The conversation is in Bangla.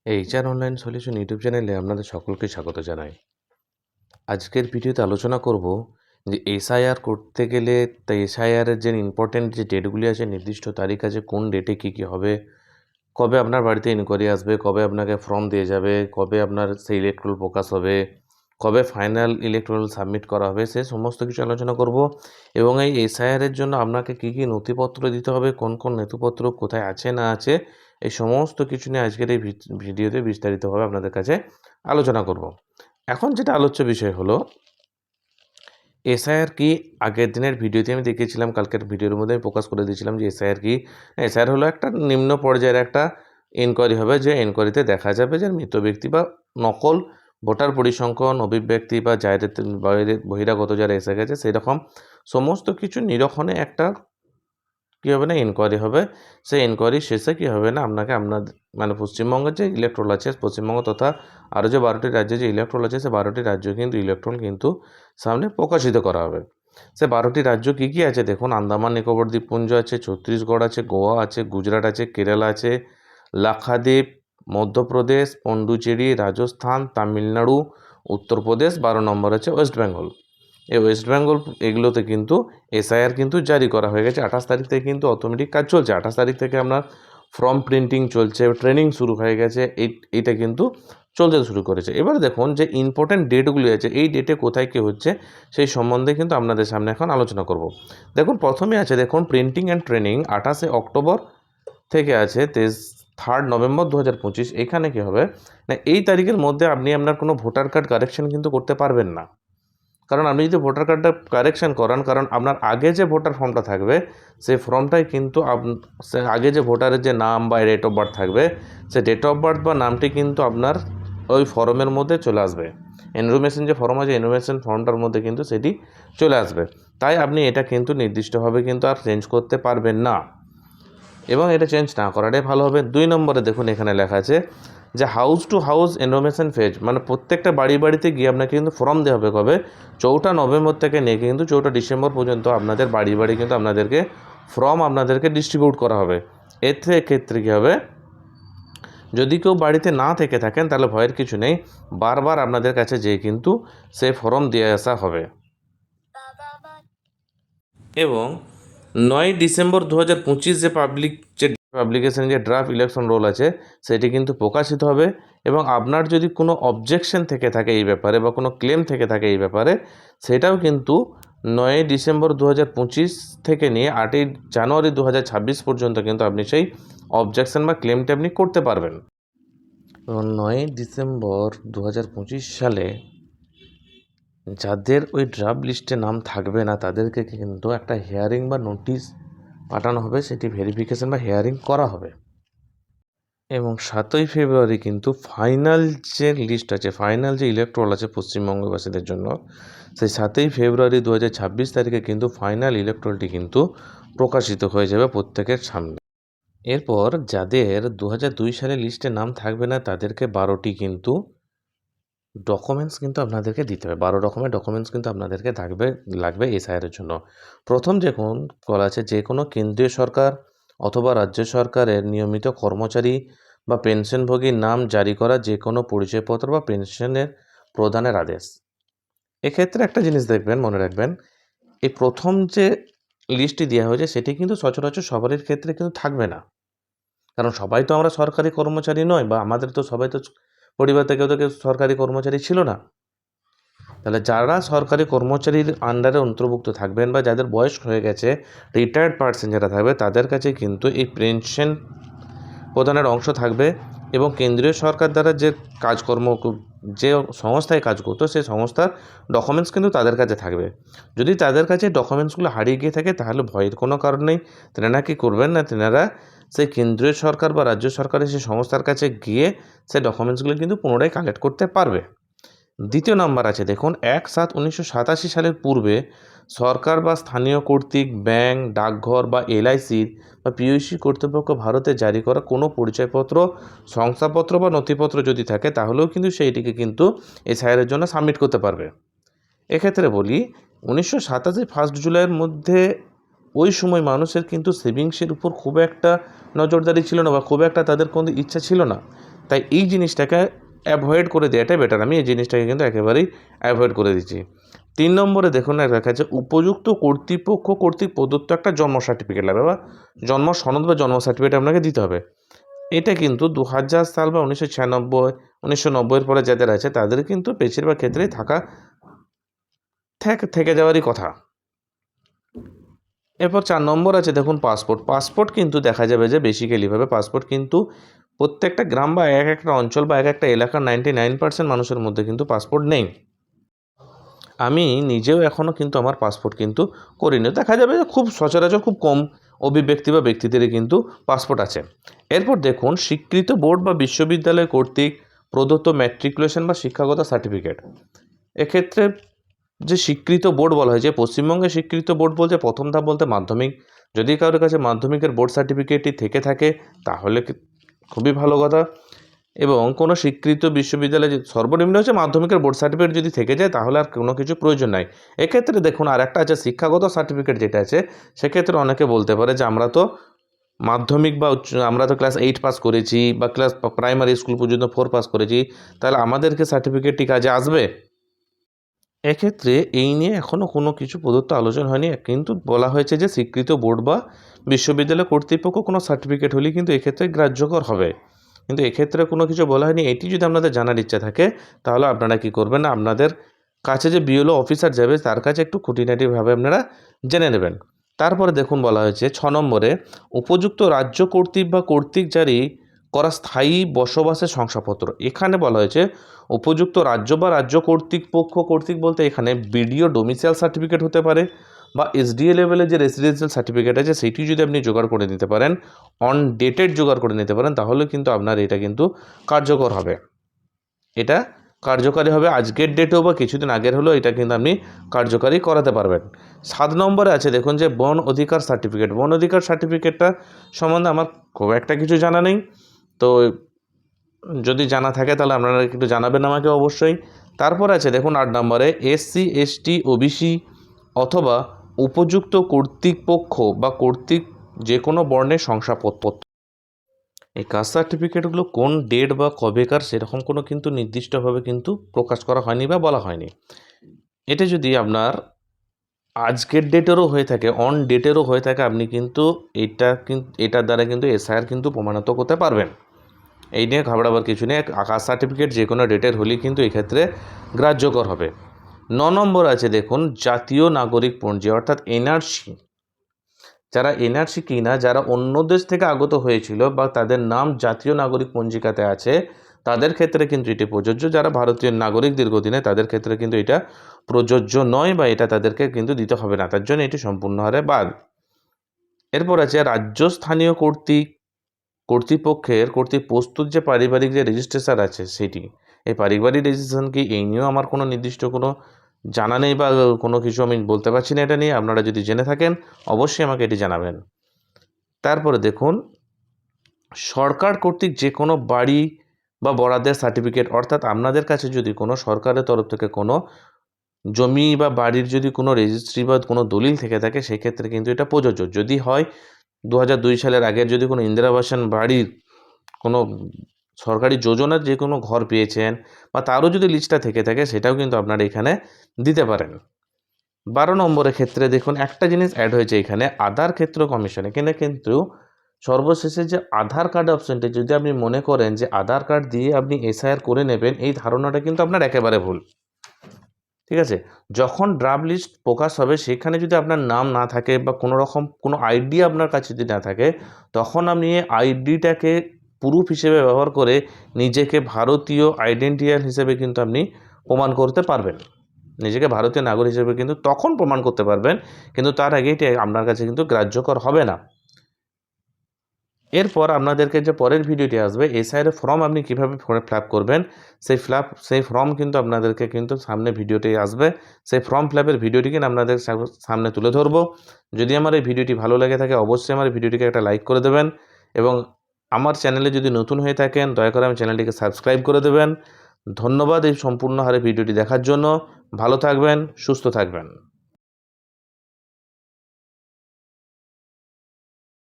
এইচআর অনলাইন সলিউশন ইউটিউব চ্যানেলে আপনাদের সকলকে স্বাগত জানাই। আজকের ভিডিওতে আলোচনা করব যে এসআইআর করতে গেলে তা এসআইআরের যে ইম্পর্টেন্ট যে ডেটগুলি আছে, নির্দিষ্ট তারিখ আছে, কোন ডেটে কী কী হবে, কবে আপনার বাড়িতে ইনকোয়ারি আসবে, কবে আপনাকে ফর্ম দিয়ে যাবে, কবে আপনার সেই ইলেকট্রাল প্রকাশ হবে, কবে ফাইনাল ইলেকট্রাল সাবমিট করা হবে, সে সমস্ত কিছু আলোচনা করব। এবং এই এসআইআরের জন্য আপনাকে কী কী নথিপত্র দিতে হবে, কোন কোন নথিপত্র কোথায় আছে না আছে, এই সমস্ত কিছু নিয়ে আজকের এই ভিডিওতে বিস্তারিতভাবে আপনাদের কাছে আলোচনা করব। এখন যেটা আলোচ্য বিষয় হলো এসআইআর কি। আগের দিনের ভিডিওতে আমি দেখিয়েছিলাম, কালকের ভিডিওর মধ্যে আমি প্রকাশ করে দিয়েছিলাম যে এসআইআর কি। এসআইআর হলো একটা নিম্ন পর্যায়ের একটা এনকোয়ারি হবে, যে এনকোয়ারিতে দেখা যাবে যে মৃত ব্যক্তি বা নকল ভোটার পরিসংখ্যান অভিব্যক্তি বা বহিরাগত যারা এসে গেছে সেই রকম সমস্ত কিছু নিরীক্ষণে একটা কী হবে না এনকোয়ারি হবে। সেই এনকোয়ারি শেষে কী হবে না আপনাকে মানে পশ্চিমবঙ্গের যে ইলেকট্রল আছে, পশ্চিমবঙ্গ তথা আরও যে 12টি রাজ্যে যে ইলেকট্রল আছে, সে 12টি রাজ্য কিন্তু ইলেকট্রল কিন্তু সামনে প্রকাশিত করা হবে। সে 12টি রাজ্য কী কী আছে দেখুন, আন্দামান নিকোবর দ্বীপপুঞ্জ আছে, ছত্তিশগড় আছে, গোয়া আছে, গুজরাট আছে, কেরালা আছে, লাক্ষাদ্বীপ, মধ্যপ্রদেশ, পন্ডুচেরি, রাজস্থান, তামিলনাড়ু, উত্তরপ্রদেশ, 12 নম্বর আছে ওয়েস্ট বেঙ্গল। এই ওয়েস্ট বেঙ্গল এগুলোতে কিন্তু এসআইআর কিন্তু জারি করা হয়ে গেছে। 28 তারিখ থেকে কিন্তু অটোমেটিক কাজ চলছে। 28 তারিখ থেকে আপনার ফর্ম প্রিন্টিং চলছে, ট্রেনিং শুরু হয়ে গেছে, এইটা কিন্তু চলতে শুরু করেছে। এবার দেখুন যে ইম্পর্ট্যান্ট ডেটগুলি আছে, এই ডেটে কোথায় কী হচ্ছে সেই সম্বন্ধে কিন্তু আপনাদের সামনে এখন আলোচনা করব। দেখুন প্রথমে আছে দেখুন প্রিন্টিং অ্যান্ড ট্রেনিং 28 অক্টোবর থেকে আছে 3 নভেম্বর 2025। এখানে কী হবে না, এই তারিখের মধ্যে আপনি আপনার কোনো ভোটার কার্ড কারেকশন কিন্তু করতে পারবেন না। কারণ আপনি যদি ভোটার কার্ডটা কারেকশান করান, কারণ আপনার আগে যে ভোটার ফর্মটা থাকবে সেই ফর্মটাই কিন্তু আগে যে ভোটারের যে নাম বা ডেট অফ বার্থ থাকবে, সে ডেট অফ বার্থ বা নামটি কিন্তু আপনার ওই ফর্মের মধ্যে চলে আসবে। এনরোমেশন যে ফর্ম আছে, এনরোমেশন ফর্মটার মধ্যে কিন্তু সেটি চলে আসবে। তাই আপনি এটা কিন্তু নির্দিষ্টভাবে কিন্তু আর চেঞ্জ করতে পারবেন না, এবং এটা চেঞ্জ না করাটাই ভালো হবে। 2 নম্বরে দেখুন এখানে লেখা আছে যে হাউস টু হাউস এনরোমেশন ফেজ, মানে প্রত্যেকটা বাড়িতে গিয়ে আপনাকে কিন্তু ফর্ম দেওয়া হবে। কবে? 4 নভেম্বর থেকে নিয়ে কিন্তু 4 ডিসেম্বর পর্যন্ত আপনাদের বাড়ি কিন্তু আপনাদেরকে ফর্ম ডিস্ট্রিবিউট করা হবে। এর ক্ষেত্রে কী হবে, যদি কেউ বাড়িতে না থেকে থাকেন তাহলে ভয়ের কিছু নেই, বারবার আপনাদের কাছে যেয়ে কিন্তু সেই ফর্ম দিয়ে আসা হবে। এবং 9 ডিসেম্বর 2025 যে পাবলিকেশন যে ড্রাফট ইলেকশন রোল আছে সেটি কিন্তু প্রকাশিত হবে। এবং আপনার যদি কোনো অবজেকশন থেকে থাকে এই ব্যাপারে বা কোনো ক্লেম থেকে থাকে এই ব্যাপারে, সেটাও কিন্তু 9 ডিসেম্বর 2025 থেকে নিয়ে 8 জানুয়ারি 2026 পর্যন্ত কিন্তু আপনি সেই অবজেকশন বা ক্লেমটি আপনি করতে পারবেন। এবং 9 ডিসেম্বর 2025 সালে যাদের ওই ড্রাফট লিস্টে নাম থাকবে না তাদেরকে কিন্তু একটা হিয়ারিং বা নোটিশ পাঠানো হবে, সেটি ভেরিফিকেশন বা হিয়ারিং করা হবে। এবং 7ই ফেব্রুয়ারি কিন্তু ফাইনাল যে লিস্ট আছে, ফাইনাল যে ইলেকট্রাল আছে পশ্চিমবঙ্গবাসীদের জন্য, সেই 7ই ফেব্রুয়ারি 2026 তারিখে কিন্তু ফাইনাল ইলেকট্রালটি কিন্তু প্রকাশিত হয়ে যাবে প্রত্যেকের সামনে। এরপর যাদের 2002 সালে লিস্টে নাম থাকবে না তাদেরকে 12টি কিন্তু ডকুমেন্টস কিন্তু আপনাদেরকে দিতে হবে। 12 রকমের ডকুমেন্টস কিন্তু আপনাদেরকে লাগবে এসআইআরের জন্য। প্রথম দেখুন বলা আছে, যে কোনো কেন্দ্রীয় সরকার অথবা রাজ্য সরকারের নিয়মিত কর্মচারী বা পেনশনভোগীর নাম জারি করা যে কোনো পরিচয়পত্র বা পেনশনের প্রদানের আদেশ। এক্ষেত্রে একটা জিনিস দেখবেন, মনে রাখবেন, এই প্রথম যে লিস্টটি দেওয়া হয়েছে সেটি কিন্তু সচরাচর সবারই ক্ষেত্রে কিন্তু থাকবে না। কারণ সবাই তো আমরা সরকারি কর্মচারী নয়, বা আমাদের তো সবাই তো পরিবার থেকেও তো কেউ সরকারি কর্মচারী ছিল না। তাহলে যারা সরকারি কর্মচারীর আন্ডারে অন্তর্ভুক্ত থাকবেন বা যাদের বয়স হয়ে গেছে, রিটায়ার্ড পার্সন যারা থাকবে, তাদের কাছে কিন্তু এই পেনশন প্রদানের অংশ থাকবে। এবং কেন্দ্রীয় সরকার দ্বারা যে কাজকর্ম যে সংস্থায় কাজ করতো সেই সংস্থার ডকুমেন্টস কিন্তু তাদের কাছে থাকবে। যদি তাদের কাছে ডকুমেন্টসগুলো হারিয়ে গিয়ে থাকে তাহলে ভয়ের কোনো কারণ নেই। তেনারা কী করবেন না, তেনারা সেই কেন্দ্রীয় সরকার বা রাজ্য সরকারের সেই সংস্থার কাছে গিয়ে সেই ডকুমেন্টসগুলো কিন্তু পুনরায় কালেক্ট করতে পারবে। দ্বিতীয় নাম্বার আছে দেখুন, 1/7/1987 সালের পূর্বে সরকার বা স্থানীয় কর্তৃক ব্যাংক, ডাকঘর বা এলআইসির বা পিইউসি কর্তৃপক্ষ ভারতে জারি করা কোনো পরিচয়পত্র, শংসাপত্র বা নথিপত্র যদি থাকে তাহলেও কিন্তু সেইটিকে কিন্তু এসআইআরের জন্য সাবমিট করতে পারবে। এক্ষেত্রে বলি, 1987 1 জুলাইয়ের মধ্যে ওই সময় মানুষের কিন্তু সেভিংসের উপর খুব একটা নজরদারি ছিল না, বা খুব একটা তাদের কোনো ইচ্ছা ছিল না। তাই এই জিনিসটাকে অ্যাভয়েড করে দেওয়াটাই বেটার। আমি এই জিনিসটাকে কিন্তু একেবারেই অ্যাভয়েড করে দিচ্ছি। 3 নম্বরে দেখুন লেখা আছে উপযুক্ত কর্তৃপক্ষ কর্তৃক প্রদত্ত একটা জন্ম সার্টিফিকেট লাগবে বা জন্ম সনদ বা জন্ম সার্টিফিকেট আপনাকে দিতে হবে। এটা কিন্তু 2000 সাল বা 1996 1990-এর পরে যাদের আছে তাদের কিন্তু বেশিরভাগ ক্ষেত্রেই থেকে যাওয়ারই কথা। এরপর 4 নম্বর আছে দেখুন পাসপোর্ট কিন্তু দেখা যাবে যে বেসিক্যালিভাবে পাসপোর্ট কিন্তু প্রত্যেকটা গ্রাম বা এক একটা অঞ্চল বা এক একটা এলাকার 99% মানুষের মধ্যে কিন্তু পাসপোর্ট নেই। আমি নিজেও এখনও কিন্তু আমার পাসপোর্ট কিন্তু করিনি। দেখা যাবে যে খুব সচরাচর খুব কম ব্যক্তি বা ব্যক্তিদেরই কিন্তু পাসপোর্ট আছে। এরপর দেখুন স্বীকৃত বোর্ড বা বিশ্ববিদ্যালয় কর্তৃক প্রদত্ত ম্যাট্রিকুলেশন বা শিক্ষাগত সার্টিফিকেট। এক্ষেত্রে যে স্বীকৃত বোর্ড বলা হয়েছে পশ্চিমবঙ্গে স্বীকৃত বোর্ড বলতে প্রথম ধাপ বলতে মাধ্যমিক। যদি কারোর কাছে মাধ্যমিকের বোর্ড সার্টিফিকেটটি থেকে থাকে তাহলে খুবই ভালো কথা। এবং কোনো স্বীকৃত বিশ্ববিদ্যালয়ে যে সর্বনিম্ন হচ্ছে মাধ্যমিকের বোর্ড সার্টিফিকেট যদি থেকে যায় তাহলে আর কোনো কিছু প্রয়োজন নাই। এক্ষেত্রে দেখুন আর একটা আছে শিক্ষাগত সার্টিফিকেট যেটা আছে সেক্ষেত্রে অনেকে বলতে পারে যে আমরা তো মাধ্যমিক বা আমরা তো ক্লাস 8 পাস করেছি বা প্রাইমারি স্কুল পর্যন্ত 4 পাস করেছি, তাহলে আমাদেরকে সার্টিফিকেটটি কাজে আসবে? এক্ষেত্রে এই নিয়ে এখনও কোনো কিছু প্রদত্ত আলোচনা হয়নি, কিন্তু বলা হয়েছে যে স্বীকৃত বোর্ড বা বিশ্ববিদ্যালয় কর্তৃপক্ষ কোনো সার্টিফিকেট হলেই কিন্তু এক্ষেত্রে গ্রাহ্যকর হবে। কিন্তু এক্ষেত্রে কোনো কিছু বলা হয়নি। এটি যদি আপনাদের জানার ইচ্ছা থাকে তাহলে আপনারা কি করবেন না আপনাদের কাছে যে বিএলও অফিসার যাবে তার কাছে একটু খুঁটিনাটিভাবে আপনারা জেনে নেবেন। তারপরে দেখুন বলা হয়েছে 6 নম্বরে উপযুক্ত রাজ্য কর্তৃক বা কর্তৃক জারি করা স্থায়ী বসবাসের শংসাপত্র। এখানে বলা হয়েছে উপযুক্ত রাজ্য বা রাজ্য কর্তৃপক্ষ কর্তৃক বলতে এখানে বিডিও ডোমিসাইল সার্টিফিকেট হতে পারে বা এসডিএ লেভেলের যে রেসিডেন্সিয়াল সার্টিফিকেট আছে সেটি যদি আপনি জোগাড় করে নিতে পারেন, অন ডেটেড জোগাড় করে নিতে পারেন, তাহলে কিন্তু আপনার এটা কিন্তু কার্যকর হবে। এটা কার্যকারী হবে আজকের ডেটেও বা কিছুদিন আগের হলেও এটা কিন্তু আপনি কার্যকারী করাতে পারবেন। 7 নম্বরে আছে দেখুন যে বন অধিকার সার্টিফিকেট। বন অধিকার সার্টিফিকেটটা সম্বন্ধে আমার খুব একটা কিছু জানা নেই, তো যদি জানা থাকে তাহলে আপনারা একটু জানাবেন আমাকে অবশ্যই। তারপর আছে দেখুন 8 নম্বরে এসসি এসটি ওবিসি অথবা উপযুক্ত কর্তৃপক্ষ বা কর্তৃক যে কোনো বর্ণের শংসাপত্র। এই কাস্ট সার্টিফিকেটগুলো কোন ডেট বা কবেকার সেরকম কোনো কিন্তু নির্দিষ্টভাবে কিন্তু প্রকাশ করা হয়নি বা বলা হয়নি। এটা যদি আপনার আজকের ডেটেরও হয়ে থাকে, অন ডেটেরও হয়ে থাকে, আপনি কিন্তু এটার দ্বারা কিন্তু এসআইআর কিন্তু প্রমাণিত করতে পারবেন। এই নিয়ে ঘাবড়াবার কিছু নেই। কাস্ট সার্টিফিকেট যে কোনো ডেটের হলেই কিন্তু এক্ষেত্রে গ্রাহ্যকর হবে। 9 নম্বর আছে দেখুন জাতীয় নাগরিক পঞ্জি অর্থাৎ এনআরসি। যারা এনআরসি কিনা যারা অন্য দেশ থেকে আগত হয়েছিল বা তাদের নাম জাতীয় নাগরিক পঞ্জিকাতে আছে তাদের ক্ষেত্রে কিন্তু এটি প্রযোজ্য। যারা ভারতীয় নাগরিক দীর্ঘদিনে তাদের ক্ষেত্রে কিন্তু এটা প্রযোজ্য নয় বা এটা তাদেরকে কিন্তু দিতে হবে না, তার জন্য এটি সম্পূর্ণ হারে বাদ। এরপর আছে রাজ্য স্থানীয় কর্তৃপক্ষের কর্তৃক প্রস্তুত যে পারিবারিক যে রেজিস্ট্রেশন আছে সেটি। এই পারিবারিক রেজিস্ট্রেশন কি এই নিয়েও আমার কোনো নির্দিষ্ট কোনো জানা নেই বা কোনো কিছু আমি বলতে পারছি না এটা নিয়ে। আপনারা যদি জেনে থাকেন অবশ্যই আমাকে এটি জানাবেন। তারপরে দেখুন সরকার কর্তৃক যে কোনো বাড়ি বা বরাদ্দের সার্টিফিকেট, অর্থাৎ আপনাদের কাছে যদি কোনো সরকারের তরফ থেকে কোনো জমি বা বাড়ির যদি কোনো রেজিস্ট্রি বা কোনো দলিল থেকে থাকে সেক্ষেত্রে কিন্তু এটা প্রযোজ্য। যদি হয় 2002 সালের আগের যদি কোনো ইন্দিরা আবাসন বাড়ির কোনো সরকারি যোজনার যে কোনো ঘর পেয়েছেন বা তারও যদি লিস্টটা থেকে থাকে সেটাও কিন্তু আপনারা এখানে দিতে পারেন। 12 নম্বরের ক্ষেত্রে দেখুন একটা জিনিস অ্যাড হয়েছে এখানে আধার ক্ষেত্র কমিশন। এখানে কিন্তু সর্বশেষে যে আধার কার্ড অপশনটি যদি আপনি মনে করেন যে আধার কার্ড দিয়ে আপনি এসআইআর করে নেবেন, এই ধারণাটা কিন্তু আপনার একেবারে ভুল। ঠিক আছে, যখন ড্রাফট লিস্ট প্রকাশ হবে সেখানে যদি আপনার নাম না থাকে বা কোনো রকম কোনো আইডি আপনার কাছে যদি না থাকে তখন আপনি এই আইডিটাকে প্রুফ হিসেবে ব্যবহার করে নিজেকে ভারতীয় আইডেন্টিয়াল হিসেবে কিন্তু আপনি প্রমাণ করতে পারবেন। নিজেকে ভারতীয় নাগরিক হিসেবে কিন্তু তখন প্রমাণ করতে পারবেন, কিন্তু তার আগে এটি আপনার কাছে কিন্তু গ্রাহ্যকর হবে না। এরপর আপনাদেরকে যে পরের ভিডিওটি আসবে এসআইআর ফর্ম আপনি কীভাবে ফিলআপ করবেন সেই ফর্ম কিন্তু আপনাদেরকে কিন্তু সামনে ভিডিওটি আসবে। সেই ফর্ম ফিলআপের ভিডিওটি কিন্তু আপনাদের সামনে তুলে ধরবো। যদি আমার এই ভিডিওটি ভালো লেগে থাকে অবশ্যই আমার ভিডিওটিকে একটা লাইক করে দেবেন এবং আমার চ্যানেলে যদি নতুন হয়ে থাকেন দয়া করে আমার চ্যানেলটিকে সাবস্ক্রাইব করে দেবেন। ধন্যবাদ এই সম্পূর্ণ হারে ভিডিওটি দেখার জন্য। ভালো থাকবেন, সুস্থ থাকবেন।